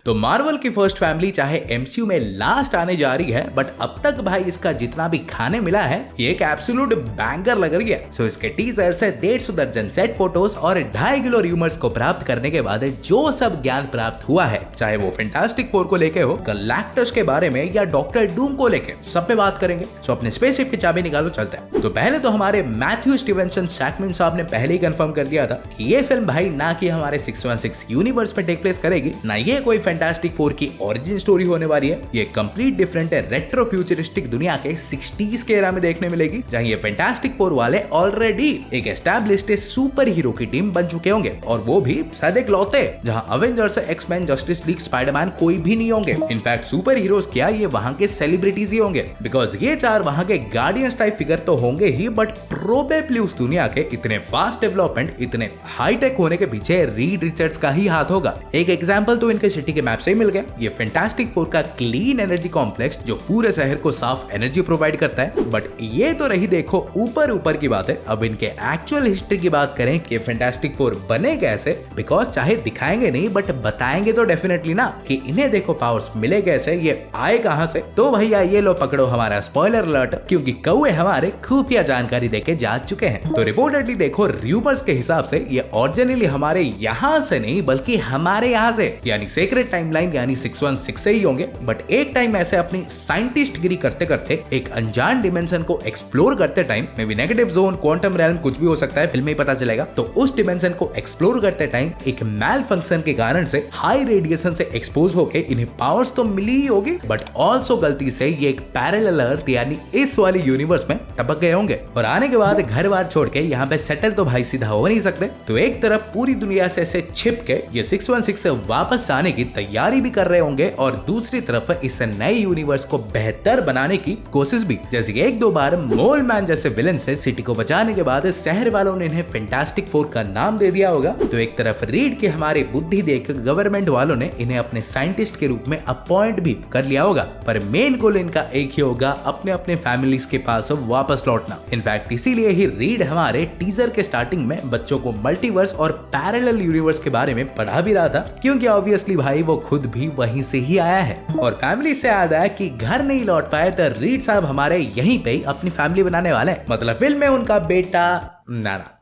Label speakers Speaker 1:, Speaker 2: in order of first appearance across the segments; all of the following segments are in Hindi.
Speaker 1: तो मार्वल की फर्स्ट फैमिली चाहे एमसीयू में लास्ट आने जा रही है, बट अब तक भाई इसका जितना भी खाने मिला है ये एक एब्सोल्यूट बैंगर लग रही है। सो इसके टीजर से 150 दर्जन सेट फोटोज और 2.5 किलो रूमर्स को प्राप्त करने के बाद जो सब ज्ञान प्राप्त हुआ है, चाहे वो फैंटास्टिक फोर को लेके हो, गैलेक्टस के बारे में या डॉक्टर डूम को लेके, सब पे बात करेंगे। सो अपने स्पेसशिप की चाबी निकालो, चलते हैं। तो पहले तो हमारे मैथ्यू स्टीवेंसन सैकमैन साहब ने पहले ही कंफर्म कर दिया था कि ये फिल्म भाई ना कि हमारे 616 यूनिवर्स में टेक प्लेस करेगी, ना ये कोई फैंटास्टिक फोर की ओरिजिन स्टोरी होने वाली है। ये कंप्लीट डिफरेंट है, रेट्रो फ्यूचरिस्टिक दुनिया के 60s के एरा में देखने मिलेगी, जहां ये फैंटास्टिक फोर वाले ऑलरेडी एक एस्टैब्लिश्ड सुपर हीरो की टीम बन चुके होंगे, और वो भी सदैक लौते, जहां Avengers, X-Men, Justice League, Spider-Man कोई भी नहीं होंगे। इनफैक्ट सुपर हीरोज क्या, ये वहां के सेलिब्रिटीज ही होंगे, बिकॉज ये चार वहां के गार्डियंस टाइप फिगर तो होंगे ही, बट प्रोबेबली उस दुनिया के इतने फास्ट डेवलपमेंट, इतने हाईटेक होने के पीछे रीड रिचर्ड्स का ही हाथ होगा। एक एग्जांपल तो इनके सिटी के मैप से मिल गया। ये फैंटास्टिक फोर का क्लीन एनर्जी कॉम्प्लेक्स जो पूरे शहर को साफ एनर्जी प्रोवाइड करता है। बट ये तो रही देखो ऊपर की बात है। अब इनके एक्चुअल हिस्ट्री की बात करें कि फैंटास्टिक फोर बने कैसे, बिकॉज चाहे दिखाएंगे नहीं बट बताएंगे तो डेफिनेटली ना कि इन्हें देखो पावर्स मिले कैसे, ये आए कहां से। तो भैया ये लो पकड़ो हमारा स्पॉइलर अलर्ट, क्योंकि कौए हमारे खुफिया जानकारी देके जा चुके हैं। तो रिपोर्टेडली देखो रूमर्स के हिसाब से ये ओरिजिनली हमारे यहाँ से नहीं बल्कि हमारे यहाँ से, यानी सीक्रेट टाइमलाइन यानी 616 से ही होंगे। बट एक टाइम ऐसे अपनी साइंटिस्ट गिरी करते करते एक अनजान डिमेंशन को एक्सप्लोर करते time, may be negative zone, quantum realm, कुछ भी हो सकता है, फिल्म में ही पता चलेगा। तो उस डिमेंशन को एक्सप्लोर करते टाइम एक मैल फंक्शन के कारण से हाई रेडिएशन से एक्सपोज होके इन्हें पावर्स तो मिली ही होगी, बट ऑल्सो गलती से ये एक पैरेलल अर्थ यानी इस वाली यूनिवर्स में टपक गए होंगे, और आने के बाद घर बार छोड़ के यहाँ पे सेटल तो भाई सीधा हो नहीं सकते। तो एक तरफ पूरी दुनिया से ऐसे छिप के ये 616 से वापस आने की तैयारी भी कर रहे होंगे, और दूसरी तरफ इस नए यूनिवर्स को बेहतर बनाने की कोशिश भी। जैसे कि 1-2 बार मोल मैन जैसे विलन से सिटी को बचाने के बाद शहर वालों ने इन्हें फैंटास्टिक फोर का नाम दे दिया होगा। तो एक तरफ रीड की हमारी बुद्धि देख गवर्नमेंट वालों ने इन्हें अपने साइंटिस्ट के रूप में अपॉइंट भी कर लिया होगा, पर मेन गोल इनका एक ही होगा, अपने अपने फैमिलीज के पास वापस लौटना। इनफैक्ट इसीलिए ही रीड हमारे टीजर के स्टार्टिंग में बच्चों को मल्टीवर्स और पैरेलल यूनिवर्स के बारे में पढ़ा भी रहा था, क्योंकि ऑब्वियसली भाई वो खुद भी वहीं से ही आया है। और फैमिली से याद आया कि घर नहीं लौट पाए तो रीड साहब हमारे यहीं पे ही अपनी फैमिली बनाने वाले हैं। मतलब फिल्म में उनका बेटा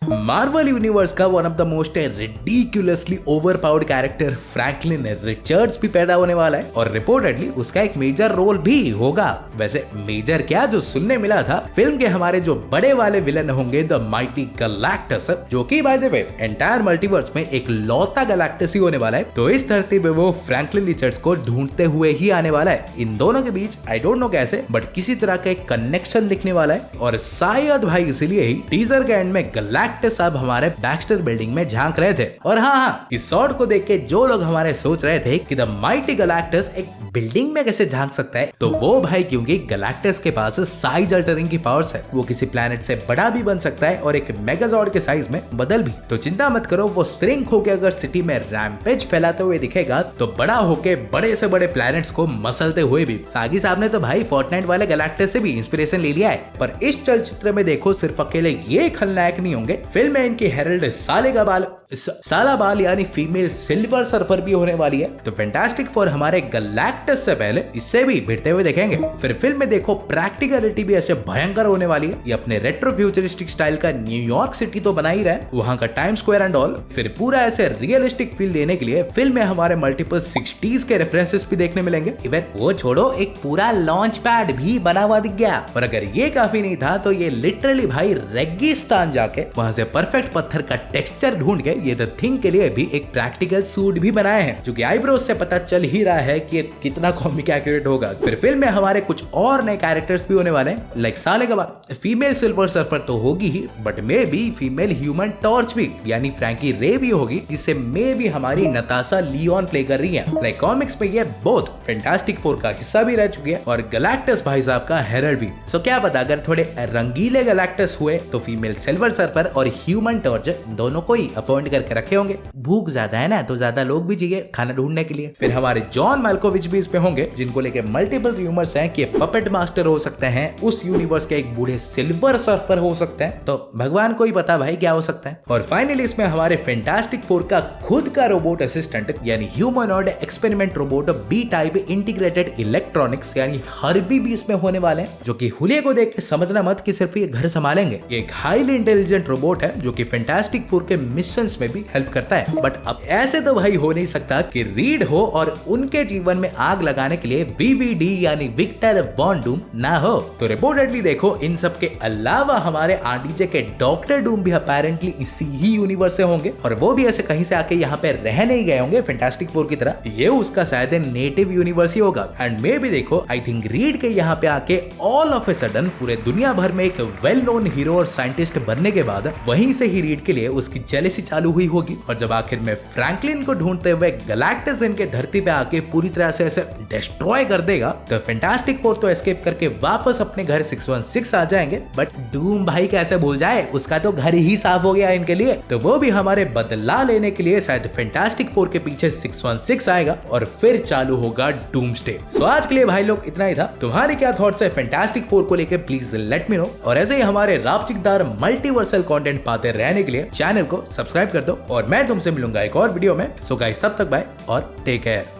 Speaker 1: मार्वल यूनिवर्स का one of the most ridiculously overpowered character Franklin Richards भी पैदा होने वाला है, और रिपोर्टेडली उसका एक मेजर रोल भी होगा। वैसे मेजर क्या, जो सुनने मिला था, फिल्म के हमारे जो बड़े वाले विलन होंगे द माइटी गैलेक्टस, जो कि by the way entire multiverse में एक लौता गैलेक्टस ही होने वाला है। तो इस धरती पे वो फ्रैंकलिन रिचर्ड्स को ढूंढते हुए ही आने वाला है। इन दोनों के बीच आई डोंट नो कैसे बट किसी तरह का एक कनेक्शन दिखने वाला है, और शायद भाई इसलिए ही टीजर के एंड में गैलेक्टस साहब हमारे बैक्स्टर बिल्डिंग में झांक रहे थे। और हाँ, इस शॉट को देख के जो लोग हमारे सोच रहे थे कि द माइटी गैलेक्टस एक बिल्डिंग में कैसे झांक सकता है, तो वो भाई क्योंकि गैलेक्टस के पास साइज अल्टरिंग की पावर्स है, वो किसी प्लेनेट से बड़ा भी बन सकता है और एक मेगाजॉर्ड के साइज में बदल भी। तो चिंता मत करो, वो श्रिंक होके अगर सिटी में रैम्पेज फैलाते हुए दिखेगा तो बड़ा होके बड़े से बड़े प्लैनेट्स को मसलते हुए भी। सागी साहब ने तो भाई फोर्टनाइट वाले गैलेक्टस से भी इंस्पिरेशन ले लिया है। पर इस चलचित्र में देखो सिर्फ अकेले ये खलनायक नहीं होंगे, फिल्म में इनकी हेरल्ड साला बाल यानी फीमेल सिल्वर सर्फर भी होने वाली है। तो फैंटास्टिक फोर हमारे गैलेक्टस से पहले इससे भी भिड़ते हुए देखेंगे। फिर फिल्म में देखो प्रैक्टिकलिटी भी ऐसे भयंकर होने वाली है। ये अपने रेट्रो फ्यूचरिस्टिक स्टाइल का न्यूयॉर्क सिटी तो बना ही रहा है, वहां का टाइम स्क्वायर एंड ऑल। फिर पूरा ऐसे रियलिस्टिक फील देने के लिए फिल्म में हमारे मल्टीपल 60s के रेफरेंसेस भी देखने मिलेंगे। इवन वो छोड़ो, एक पूरा लॉन्च पैड भी बना हुआ दिख गया। और अगर ये काफी नहीं था तो ये लिटरली भाई रेगिस्तान जाके वहां से परफेक्ट पत्थर का टेक्सचर ढूंढ के ये द थिंग के लिए भी एक प्रैक्टिकल सूट भी बनाए हैं, जो कि आईब्रोज से पता चल ही रहा है कि कितना कॉमिक एक्यूरेट होगा। फिर फिल्म में हमारे कुछ और नए कैरेक्टर्स भी होने वाले हैं, लाइक साले के बाद फीमेल सिल्वर सर्फर तो होगी ही, but may be female human torch भी यानी फ्रैंकी रे भी होगी, जिससे मे बी हमारी नताशा लियोन प्ले कर रही है। लाइक कॉमिक्स में ये बोथ फैंटास्टिक फोर का हिस्सा भी रह चुकी है और गैलेक्टस भाई साहब का हेरल्ड भी। सो क्या पता अगर थोड़े रंगीले गैलेक्टस हुए तो फीमेल सिल्वर सर्फर और ह्यूमन टॉर्च दोनों को ही अपॉइंट करके रखे होंगे। भूख ज्यादा है ना, तो ज्यादा लोग भी चाहिए खाना ढूंढने के लिए। फिर हमारे जॉन माल्कोविच भी इसमें होंगे, जिनको लेके मल्टीपल रूमर्स हैं कि पपेट मास्टर हो सकते हैं, उस यूनिवर्स के एक बूढ़े सिल्वर सर्फर हो सकते हैं, तो भगवान को ही पता भाई क्या हो सकता है। और फाइनली इसमें हमारे फैंटास्टिक फोर का खुद का रोबोट असिस्टेंट यानी humanoid experiment robot B type integrated electronics यानी हर्बी भी इसमें होने वाले हैं, जो कि हुलिये को देख के समझना मत कि सिर्फ ये घर संभालेंगे। ये एक हाईली इंटेलिजेंट रोबोट है जो कि फैंटास्टिक फोर के मिशंस में भी हेल्प करता है। बट अब ऐसे तो भाई हो नहीं सकता कि रीड हो और उनके जीवन में आग लगाने के लिए वीवीडी यानी विक्टर वॉन डूम ना हो। तो रिपोर्टेडली देखो इन सब के अलावा हमारे आरडीजे के डॉक्टर डूम भी अपेरेंटली इसी ही यूनिवर्स से होंगे, और वो भी ऐसे कहीं से आके यहाँ पे रह नहीं गए होंगे फैंटास्टिक फोर की तरह। ये उसका शायद नेटिव यूनिवर्स ही होगा। एंड मे भी देखो आई थिंक रीड के यहाँ पे आके ऑल ऑफ ए सडन पूरे दुनिया भर में एक वेल नोन हीरो और साइंटिस्ट बनने के बाद वहीं से ही रीड के लिए उसकी जेलसी चालू हुई होगी, और जब आखिर में फ्रैंकलिन को ढूंढते हुए गैलेक्टस इनके धरती पे आके पूरी तरह से ऐसे डिस्ट्रॉय कर देगा, तो फैंटास्टिक फोर तो एस्केप करके वापस अपने घर 616 आ जाएंगे। बट डूम भाई कैसे भूल जाए, उसका तो घर ही साफ हो गया इनके लिए, तो वो भी हमारे बदला लेने के लिए शायद फैंटास्टिक फोर के पीछे 616 आएगा और फिर चालू होगा डूम्सडे। सो आज के लिए भाई लोग इतना ही था। तुम्हारे क्या थॉट्स है फैंटास्टिक फोर को लेके, प्लीज लेट मी नो। और ऐसे ही हमारे रापचिकदार मल्टीवर्सल कंटेंट पाते रहने के लिए चैनल को सब्सक्राइब कर दो, और मैं तुमसे मिलूंगा एक और वीडियो में। सो गाइस तब तक बाय और टेक केयर।